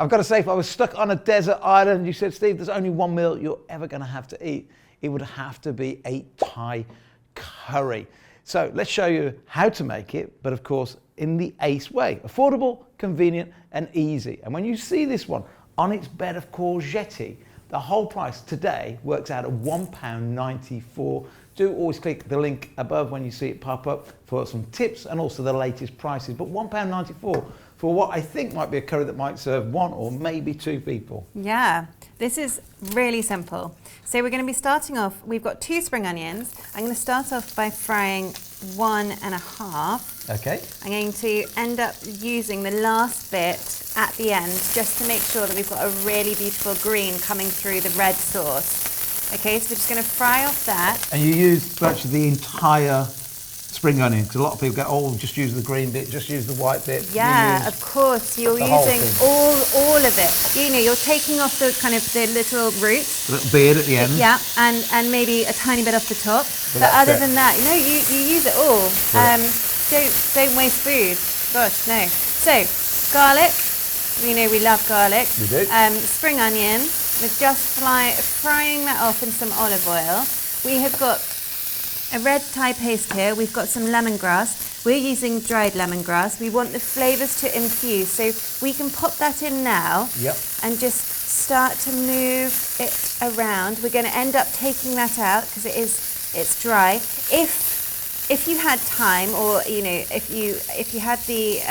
I've got to say, if I was stuck on a desert island, you said, Steve, there's only one meal you're ever going to have to eat, it would have to be a Thai curry. So let's show you how to make it, but of course, in the Ace way. Affordable, convenient, and easy. And when you see this one on its bed of courgetti, the whole price today works out at £1.94. Do always click the link above when you see it pop up for some tips and also the latest prices. But £1.94 for what I think might be a curry that might serve one or maybe two people. Yeah, this is really simple. So we're going to be starting off, we've got 2 spring onions. I'm going to start off by frying 1.5. Okay. I'm going to end up using the last bit at the end just to make sure that we've got a really beautiful green coming through the red sauce. Okay, so we're just going to fry off that. And you use virtually the entire spring onion, because a lot of people go, oh, just use the green bit, just use the white bit. Yeah, of course, you're using all of it. You know, you're taking off the kind of the little roots. The little beard at the end. Yeah, and maybe a tiny bit off the top. But other than that, no, you use it all. Don't waste food. Gosh, no. So, garlic. You know we love garlic. We do. Spring onion. We're just frying that off in some olive oil. We have got a red Thai paste here. We've got some lemongrass. We're using dried lemongrass. We want the flavours to infuse, so we can pop that in now. Yep. And just start to move it around. We're going to end up taking that out because it's dry. If you had time, or you know, if you had the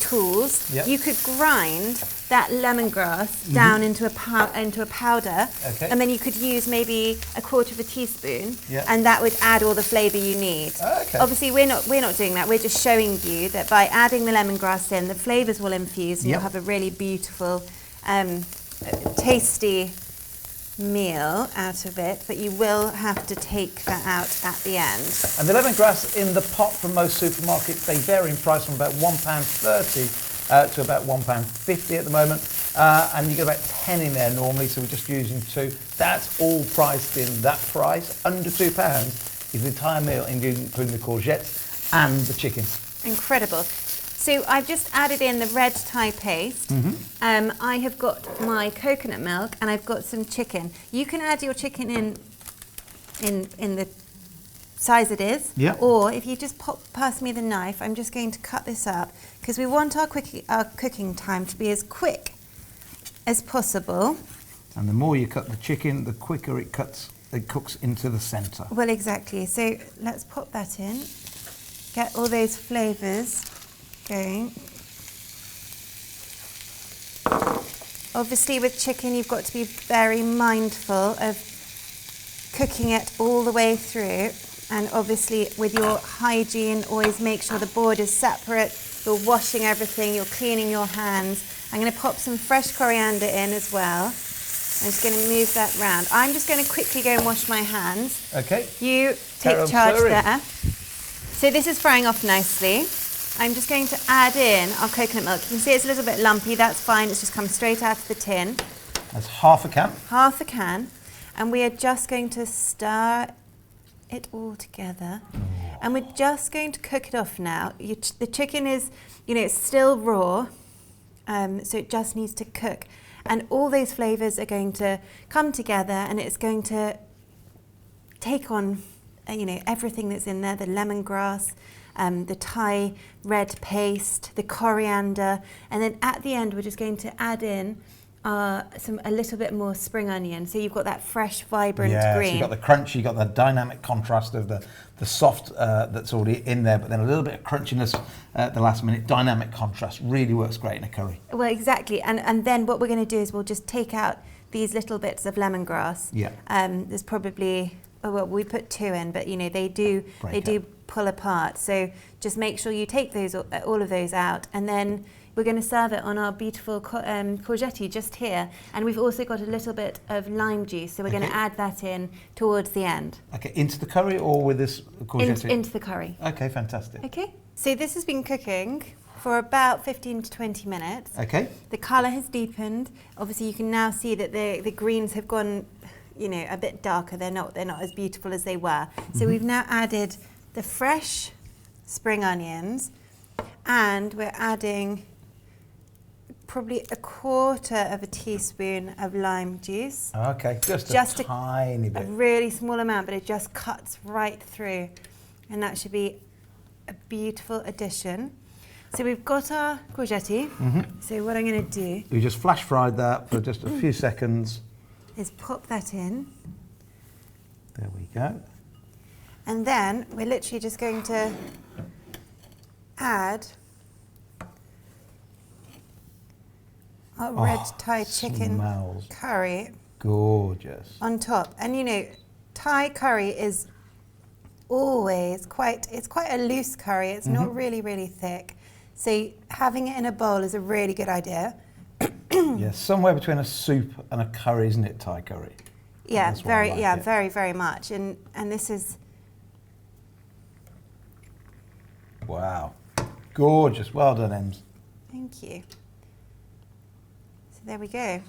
tools, yep, you could grind that lemongrass down into a powder, okay, and then you could use maybe 1/4 teaspoon, yep, and that would add all the flavour you need. Okay. Obviously, we're not doing that. We're just showing you that by adding the lemongrass in, the flavours will infuse, and yep, you'll have a really beautiful, tasty meal out of it, but you will have to take that out at the end. And the lemongrass in the pot from most supermarkets, they vary in price from about £1.30 to about £1.50 at the moment, and you get about 10 in there normally, so we're just using 2. That's all priced in that price. Under £2 is the entire meal, including the courgettes and the chicken. Incredible. So I've just added in the red Thai paste. I have got my coconut milk, and I've got some chicken. You can add your chicken in the size it is, yeah, or if you just pass me the knife, I'm just going to cut this up because we want our cooking time to be as quick as possible. And the more you cut the chicken, the quicker it cooks into the centre. Well, exactly. So let's pop that in. Get all those flavours going. Obviously with chicken you've got to be very mindful of cooking it all the way through, and obviously with your hygiene always make sure the board is separate, you're washing everything, you're cleaning your hands. I'm going to pop some fresh coriander in as well. I'm just going to move that round. I'm just going to quickly go and wash my hands. Okay. You take charge there. So this is frying off nicely. I'm just going to add in our coconut milk. You can see it's a little bit lumpy, that's fine, it's just come straight out of the tin. That's half a can. Half a can. And we are just going to stir it all together. And we're just going to cook it off now. The chicken is, you know, it's still raw, so it just needs to cook. And all those flavours are going to come together, and it's going to take on, you know, everything that's in there, the lemongrass, the Thai red paste, the coriander, and then at the end we're just going to add in a little bit more spring onion. So you've got that fresh, vibrant green. So you've got the crunch, you've got the dynamic contrast of the soft that's already in there, but then a little bit of crunchiness at the last minute. Dynamic contrast really works great in a curry. Well, exactly. And then what we're going to do is we'll just take out these little bits of lemongrass. Yeah. There's probably, well, we put 2 in, but you know they do pull apart. So just make sure you take those, all of those out, and then we're going to serve it on our beautiful courgetti just here. And we've also got a little bit of lime juice, so we're going to add that in towards the end. Okay, into the curry or with this courgetti? Into the curry. Okay, fantastic. Okay, so this has been cooking for about 15 to 20 minutes. Okay. The colour has deepened. Obviously you can now see that the greens have gone, you know, a bit darker. They're not as beautiful as they were. So we've now added the fresh spring onions, and we're adding probably a quarter of a teaspoon of lime juice. Okay, just a tiny bit. A really small amount, but it just cuts right through. And that should be a beautiful addition. So we've got our courgette. So what I'm going to do... You just flash fried that for just a few seconds. Is pop that in. There we go. And then we're literally just going to add our red Thai chicken curry. Gorgeous. On top. And you know, Thai curry is always quite a loose curry. It's not really, really thick. So having it in a bowl is a really good idea. Yes, somewhere between a soup and a curry, isn't it, Thai curry? Yeah, very, very much. And this is... Wow. Gorgeous. Well done, Ems. Thank you. So there we go.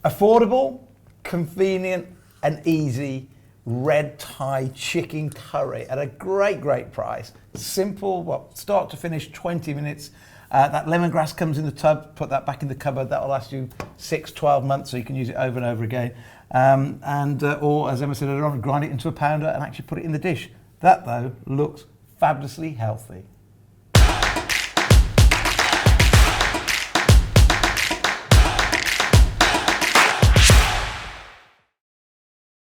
Affordable, convenient and easy red Thai chicken curry at a great, great price. Simple, start to finish, 20 minutes. That lemongrass comes in the tub, put that back in the cupboard. That'll last you 6-12 months, so you can use it over and over again. Or, as Emma said earlier on, grind it into a pounder and actually put it in the dish. That, though, looks fabulously healthy.